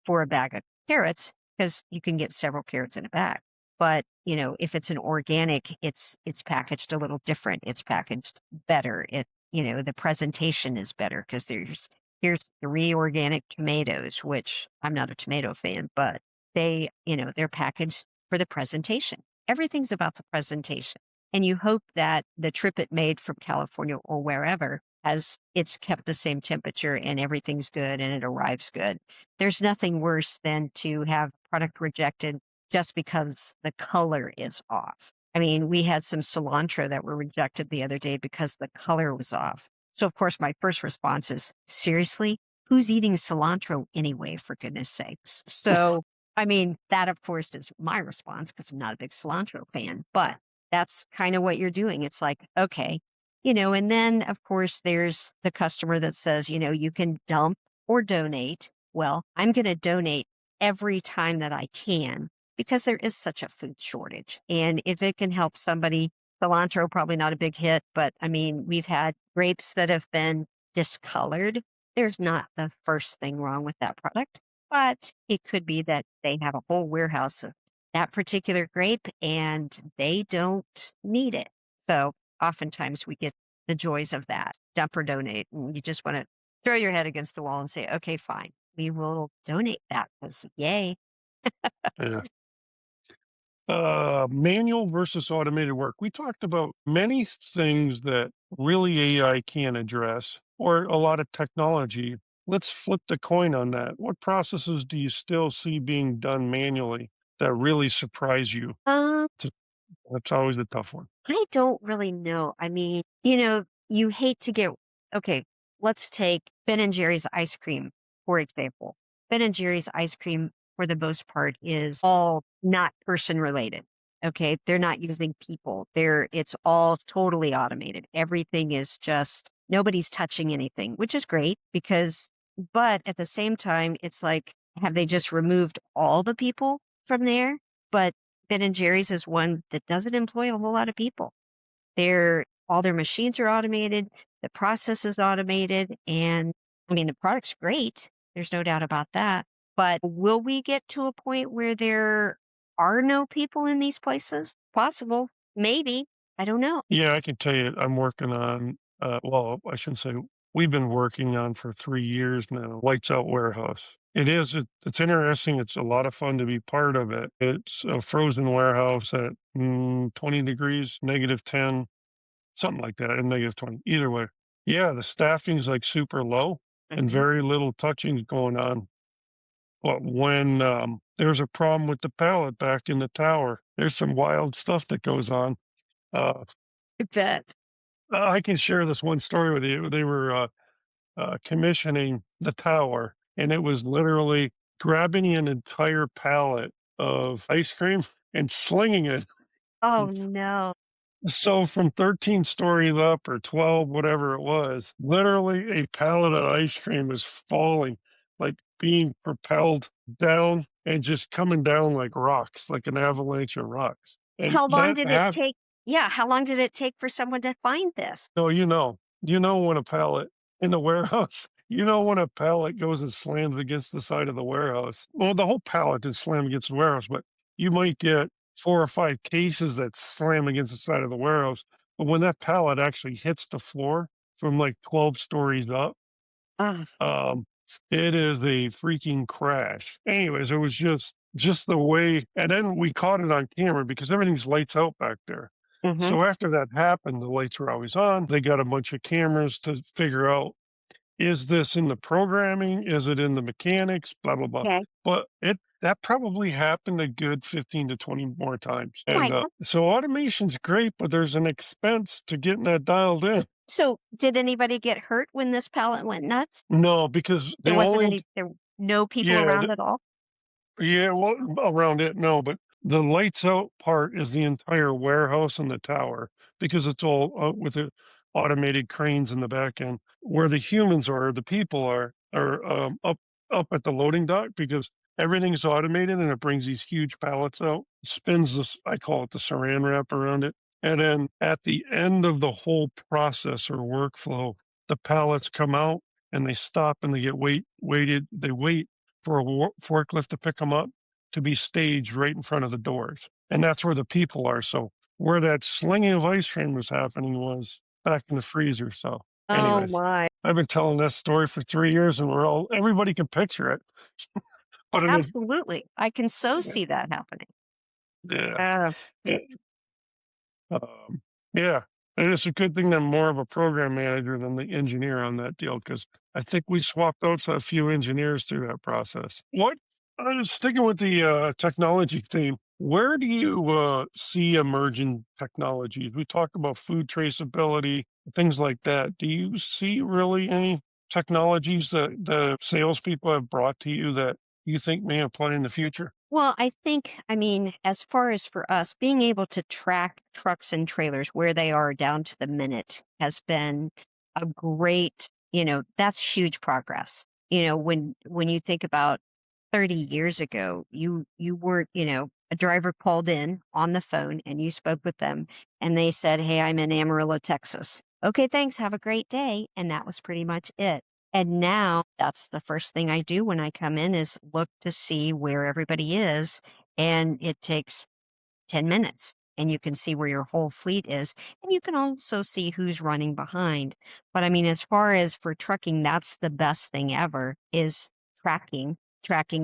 for a bag of carrots because you can get several carrots in a bag. But, if it's an organic, it's packaged a little different. It's packaged better. The presentation is better because here's 3 organic tomatoes, which I'm not a tomato fan, but they're packaged for the presentation. Everything's about the presentation. And you hope that the trip it made from California or wherever it's kept the same temperature and everything's good and it arrives good. There's nothing worse than to have product rejected just because the color is off. I mean, we had some cilantro that were rejected the other day because the color was off. So of course my first response is, seriously? Who's eating cilantro anyway, for goodness sakes? So I mean, that of course is my response because I'm not a big cilantro fan, but that's kind of what you're doing. It's like, okay, and then of course there's the customer that says, you can dump or donate. Well, I'm going to donate every time that I can because there is such a food shortage. And if it can help somebody, cilantro, probably not a big hit, but I mean, we've had grapes that have been discolored. There's not the first thing wrong with that product, but it could be that they have a whole warehouse of that particular grape and they don't need it. So oftentimes we get the joys of that dump or donate. And you just want to throw your head against the wall and say, okay, fine, we will donate that because yay. Yeah. Manual versus automated work. We talked about many things that really AI can address, or a lot of technology. Let's flip the coin on that. What processes do you still see being done manually that really surprise you? Um, T- That's always a tough one. I don't really know. I mean, you hate to get, okay, let's take Ben and Jerry's ice cream, for example. Ben and Jerry's ice cream, for the most part, is all not person related. Okay. They're not using people. It's all totally automated. Everything is just, nobody's touching anything, which is great but at the same time, it's like, have they just removed all the people from there? But Ben and Jerry's is one that doesn't employ a whole lot of people. All their machines are automated, the process is automated, and I mean the product's great. There's no doubt about that. But will we get to a point where there are no people in these places? Possible. Maybe. I don't know. Yeah, I can tell you, I'm working on, well, I shouldn't say, we've been working on for 3 years now, Lights Out Warehouse. It's interesting. It's a lot of fun to be part of it. It's a frozen warehouse at 20 degrees, -10, something like that, and -20, either way. Yeah, the staffing's like super low and Mhm. very little touching going on. But when there's a problem with the pallet back in the tower. There's some wild stuff that goes on. Uh, I bet. I can share this one story with you. They were commissioning the tower, and it was literally grabbing an entire pallet of ice cream and slinging it. Oh, no. So from 13 stories up or 12, whatever it was, literally a pallet of ice cream was falling, like being propelled down and just coming down like rocks, like an avalanche of rocks. And How long that did it happened. take? Yeah, how long did it take for someone to find this? No, you know when a pallet in the warehouse, you know when a pallet goes and slams against the side of the warehouse. Well, the whole pallet did slam against the warehouse, but you might get 4 or 5 cases that slam against the side of the warehouse. But when that pallet actually hits the floor from like 12 stories up, Ugh. um, it is a freaking crash. Anyways, it was just the way, and then we caught it on camera because everything's lights out back there. Mhm. So after that happened, the lights were always on. They got a bunch of cameras to figure out, is this in the programming? Is it in the mechanics? Blah blah blah. Okay. But it that probably happened a good 15 to 20 more times. Oh, And so automation's great, but there's an expense to getting that dialed in. so did anybody get hurt when this pallet went nuts? No, because There the wasn't only any there were no people yeah, around at all? yeah, well, around it, no, but the lights out part is the entire warehouse and the tower because it's all with the automated cranes in the back end. Where the humans are, the people are up at the loading dock because everything's automated and it brings these huge pallets out, spins this, I call it the saran wrap around it, and then at the end of the whole process or workflow, the pallets come out and they stop and they get weighted. They wait for a forklift to pick them up to be staged right in front of the doors. And that's where the people are. So where that slinging of ice cream was happening was back in the freezer. So Oh anyways, my. I've been telling that story for 3 years and everybody can picture it. But it is, Absolutely. I can so yeah, see that happening. yeah. Uh, Um, yeah, and it's a good thing that I'm more of a program manager than the engineer on that deal because I think we swapped out a few engineers through that process. What? Sticking with the technology theme, where do you see emerging technologies? We talk about food traceability, things like that. Do you see really any technologies that the salespeople have brought to you that you think may apply in the future? well, I think, I mean, as far as for us, being able to track trucks and trailers where they are down to the minute has been a great, that's huge progress. When you think about 30 years ago, you weren't, a driver called in on the phone and you spoke with them and they said, "Hey, I'm in Amarillo, Texas." "Okay, thanks. Have a great day." And that was pretty much it. And now that's the first thing I do when I come in is look to see where everybody is. And it takes 10 minutes and you can see where your whole fleet is. And you can also see who's running behind. But I mean, as far as for trucking, that's the best thing ever is tracking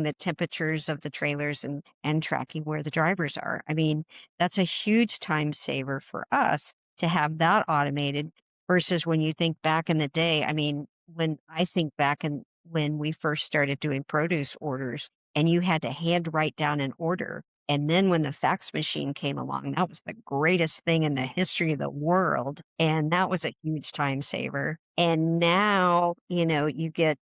the temperatures of the trailers and tracking where the drivers are. I mean, that's a huge time saver for us to have that automated versus when you think back in the day. I mean, when I think back and when we first started doing produce orders and you had to hand write down an order, and then when the fax machine came along, that was the greatest thing in the history of the world. And that was a huge time saver. And now, you get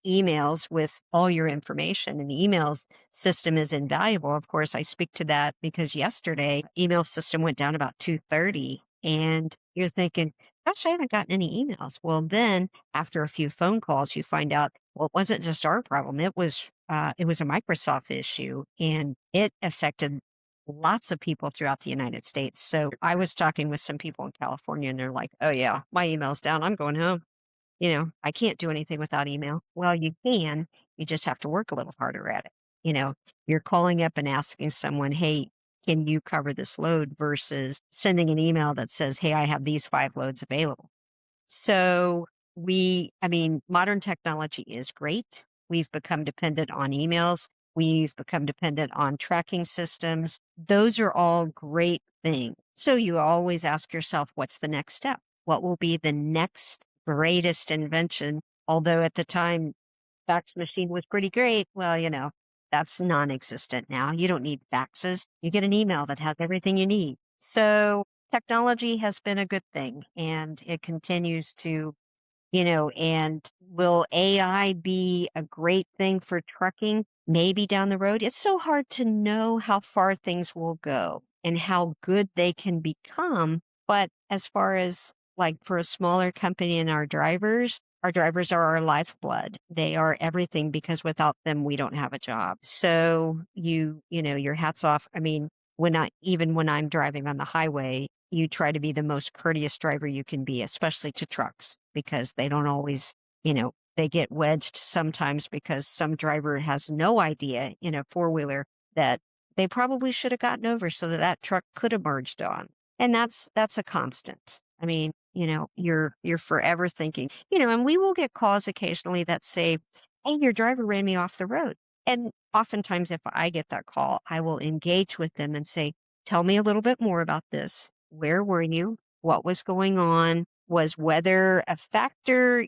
emails with all your information and the emails system is invaluable. Of course, I speak to that because yesterday email system went down about 2:30 and you're thinking, gosh, I haven't gotten any emails. Well, then after a few phone calls, you find out, well, it wasn't just our problem. It was a Microsoft issue and it affected lots of people throughout the United States. So I was talking with some people in California and they're like, "Oh yeah, my email's down. I'm going home. I can't do anything without email." Well, you can. You just have to work a little harder at it. You know, you're calling up and asking someone, "Hey, can you cover this load?" versus sending an email that says, "Hey, I have these 5 loads available." So I mean, modern technology is great. We've become dependent on emails. We've become dependent on tracking systems. Those are all great things. So you always ask yourself, what's the next step? What will be the next greatest invention? Although at the time, fax machine was pretty great. Well, That's non-existent now. You don't need faxes. You get an email that has everything you need. So technology has been a good thing and it continues to, and will AI be a great thing for trucking? Maybe down the road. It's so hard to know how far things will go and how good they can become. But as far as like for a smaller company and our drivers are our lifeblood. They are everything because without them, we don't have a job. So your hats off. I mean, even when I'm driving on the highway, you try to be the most courteous driver you can be, especially to trucks, because they don't always, they get wedged sometimes because some driver has no idea in a four-wheeler that they probably should have gotten over so that that truck could have merged on. And that's a constant. I mean, you're forever thinking, and we will get calls occasionally that say, "Hey, your driver ran me off the road." And oftentimes if I get that call, I will engage with them and say, "Tell me a little bit more about this. Where were you? What was going on? Was weather a factor?"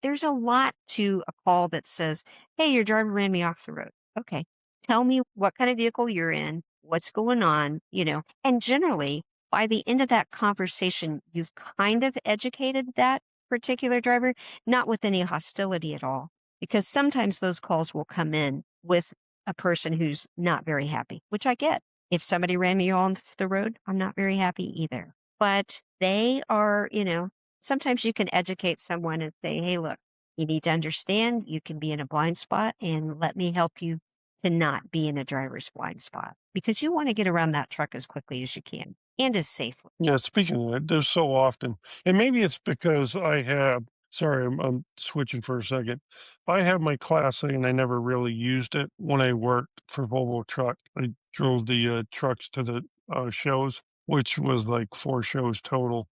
There's a lot to a call that says, "Hey, your driver ran me off the road." Okay. Tell me what kind of vehicle you're in, what's going on, and generally by the end of that conversation, you've kind of educated that particular driver, not with any hostility at all, because sometimes those calls will come in with a person who's not very happy, which I get. If somebody ran me off the road, I'm not very happy either. But they are, sometimes you can educate someone and say, "Hey, look, you need to understand you can be in a blind spot and let me help you to not be in a driver's blind spot because you want to get around that truck as quickly as you can and as safely." Yeah, speaking of that, there's so often, and maybe it's because sorry, I'm switching for a second. I have my Class A and I never really used it when I worked for Volvo Truck. I drove the trucks to the shows, which was like 4 shows total.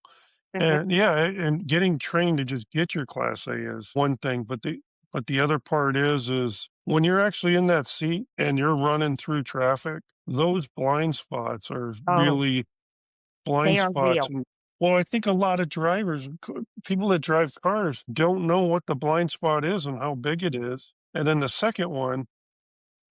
Mhm. And yeah, and getting trained to just get your Class A is one thing, but the other part is when you're actually in that seat and you're running through traffic, those blind spots are Oh, really blind they are spots. real. And well, I think a lot of people that drive cars don't know what the blind spot is and how big it is. And then the second one,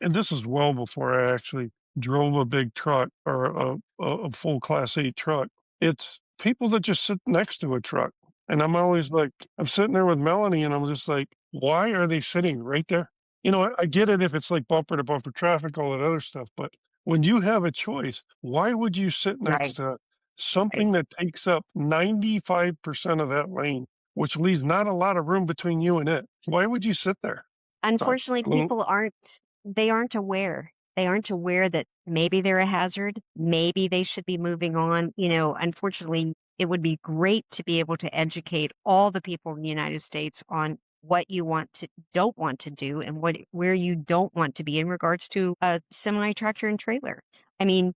and this is well before I actually drove a big truck or a full Class 8 truck. It's people that just sit next to a truck. And I'm always like, I'm sitting there with Melanie and I'm just like, why are they sitting right there? I get it if it's like bumper to bumper traffic, all that other stuff. But when you have a choice, why would you sit next Right. to Right. something that takes up 95% of that lane, which leaves not a lot of room between you and it? Why would you sit there? So, Unfortunately, people aren't aware. They aren't aware that maybe they're a hazard. Maybe they should be moving on. Unfortunately, it would be great to be able to educate all the people in the United States on what you don't want to do and where you don't want to be in regards to a semi tractor and trailer. I mean,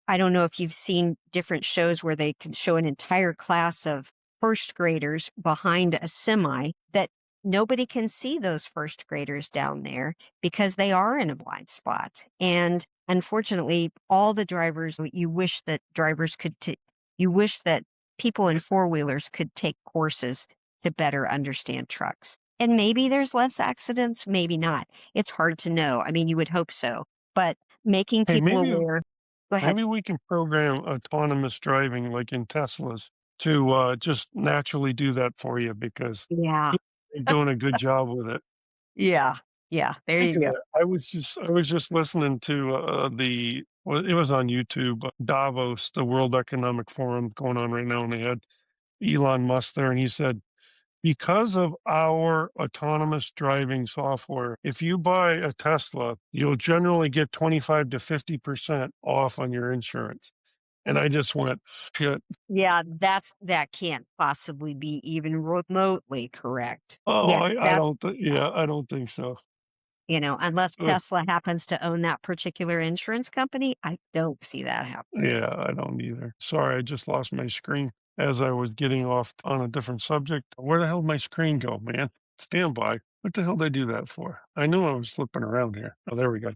I don't know if you've seen different shows where they can show an entire class of first graders behind a semi that nobody can see those first graders down there because they are in a blind spot. And unfortunately, all the drivers, you wish that people in four wheelers could take courses to better understand trucks. And maybe there's less accidents, maybe not. It's hard to know. I mean, you would hope so, but making hey, people aware. Go ahead. maybe we can program autonomous driving like in Teslas to just naturally do that for you because Yeah. you're doing a good job with it. Yeah. Yeah. There you Speaking of go. that, I was just listening to it was on YouTube, Davos, the World Economic Forum going on right now, and they had Elon Musk there, and he said, because of our autonomous driving software, if you buy a Tesla, you'll generally get 25 to 50% off on your insurance. And I just went, shit. Yeah, that can't possibly be even remotely correct. Oh, Yeah, I that's don't, yeah, I don't think so. unless Uh, Tesla happens to own that particular insurance company, I don't see that happen. yeah, I don't either. Sorry, I just lost my screen as I was getting off on a different subject. Where the hell did my screen go, man? Stand by. What the hell did I do that for? I knew I was flipping around here. Oh, there we go.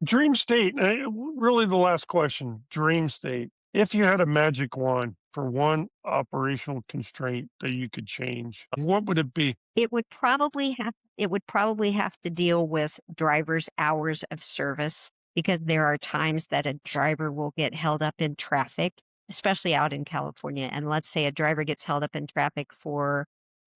Dream state. Really, the last question. Dream state. If you had a magic wand for one operational constraint that you could change, what would it be? It would probably have to deal with drivers' hours of service because there are times that a driver will get held up in traffic, especially out in California. And let's say a driver gets held up in traffic for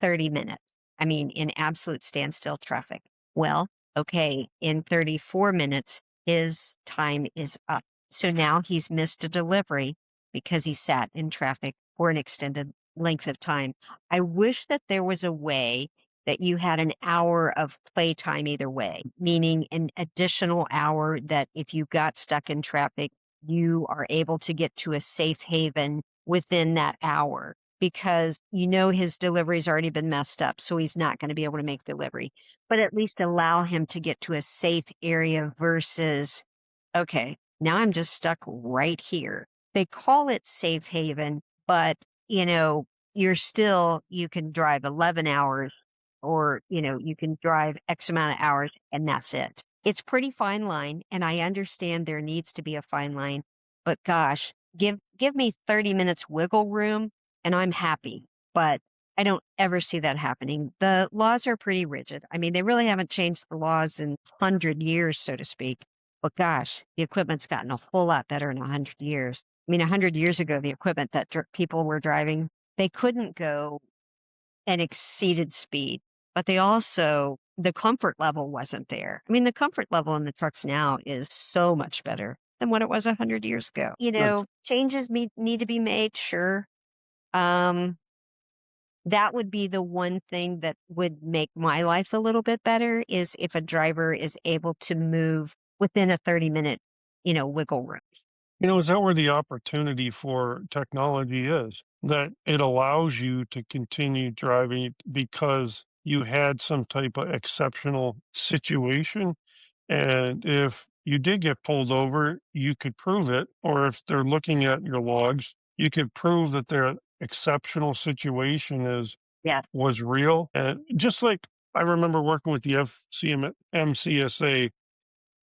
30 minutes. I mean, in absolute standstill traffic. Well, okay, in 34 minutes, his time is up. So now he's missed a delivery because he sat in traffic for an extended length of time. I wish that there was a way that you had an hour of playtime either way, meaning an additional hour that if you got stuck in traffic, you are able to get to a safe haven within that hour because you know his delivery's already been messed up, so he's not going to be able to make delivery. But at least allow him to get to a safe area versus, okay, now I'm just stuck right here. They call it safe haven, but you can drive 11 hours or, you can drive X amount of hours and that's it. It's pretty fine line. And I understand there needs to be a fine line, but gosh, give me 30 minutes wiggle room and I'm happy. But I don't ever see that happening. The laws are pretty rigid. I mean, they really haven't changed the laws in 100 years, so to speak. But gosh, the equipment's gotten a whole lot better in 100 years. I mean, 100 years ago, the equipment that people were driving, they couldn't go an exceeded speed, but the comfort level wasn't there. I mean, the comfort level in the trucks now is so much better than what it was 100 years ago. Good. Changes need to be made, sure. Um, that would be the one thing that would make my life a little bit better is if a driver is able to move within a 30-minute, wiggle room. Is that where the opportunity for technology is? That it allows you to continue driving because you had some type of exceptional situation. And if you did get pulled over, you could prove it. Or if they're looking at your logs, you could prove that their exceptional situation Yes. was real. And just like I remember working with the MCSA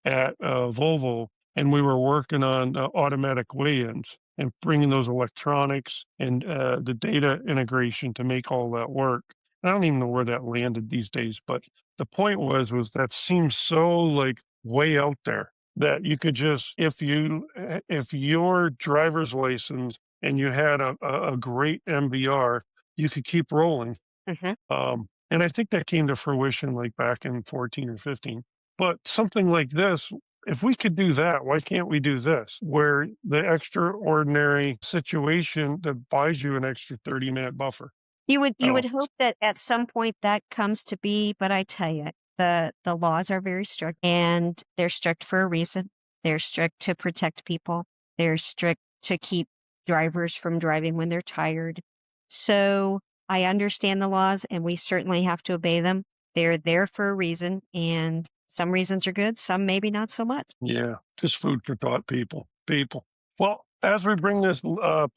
at Volvo, and we were working on automatic weigh-ins and bringing those electronics and the data integration to make all that work. I don't even know where that landed these days, but the point was that seems so like way out there that you could just if your driver's license and you had a great MVR, you could keep rolling. Hmm. And I think that came to fruition like back in 14 or 15. But something like this, if we could do that, why can't we do this? Where the extraordinary situation that buys you an extra 30-minute buffer. You would Oh, hope that at some point that comes to be, but I tell you, the laws are very strict and they're strict for a reason. They're strict to protect people. They're strict to keep drivers from driving when they're tired. So I understand the laws and we certainly have to obey them. They're there for a reason and some reasons are good, some maybe not so much. yeah, just food for thought, people. People. Well, as we bring this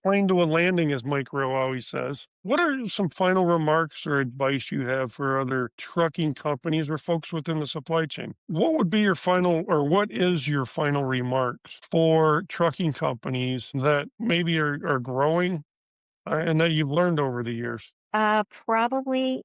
plane to a landing, as Mike Rowe always says, what are some final remarks or advice you have for other trucking companies or folks within the supply chain? What would be your final, or what is your final remarks for trucking companies that maybe are growing and that you've learned over the years? Probably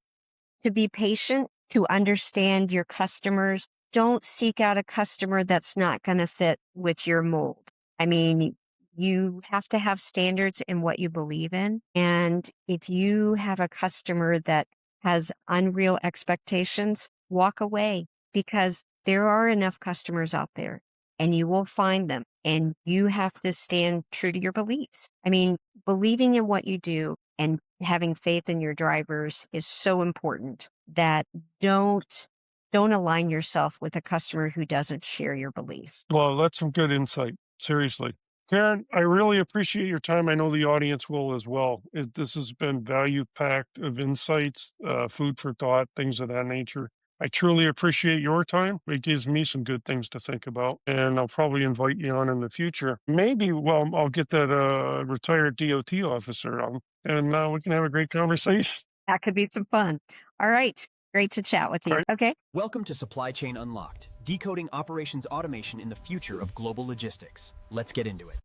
to be patient, to understand your customers. Don't seek out a customer that's not going to fit with your mold. I mean, you have to have standards in what you believe in. And if you have a customer that has unreal expectations, walk away because there are enough customers out there and you will find them and you have to stand true to your beliefs. I mean, believing in what you do and having faith in your drivers is so important that don't align yourself with a customer who doesn't share your beliefs. Well, that's some good insight. Seriously. Karen, I really appreciate your time. I know the audience will as well. This has been value packed of insights, food for thought, things of that nature. I truly appreciate your time. It gives me some good things to think about, and I'll probably invite you on in the future. Maybe, well, I'll get that retired DOT officer on, and we can have a great conversation. That could be some fun. All right. Great to chat with All you. right. Okay. Welcome to Supply Chain Unlocked, decoding operations automation in the future of global logistics. Let's get into it.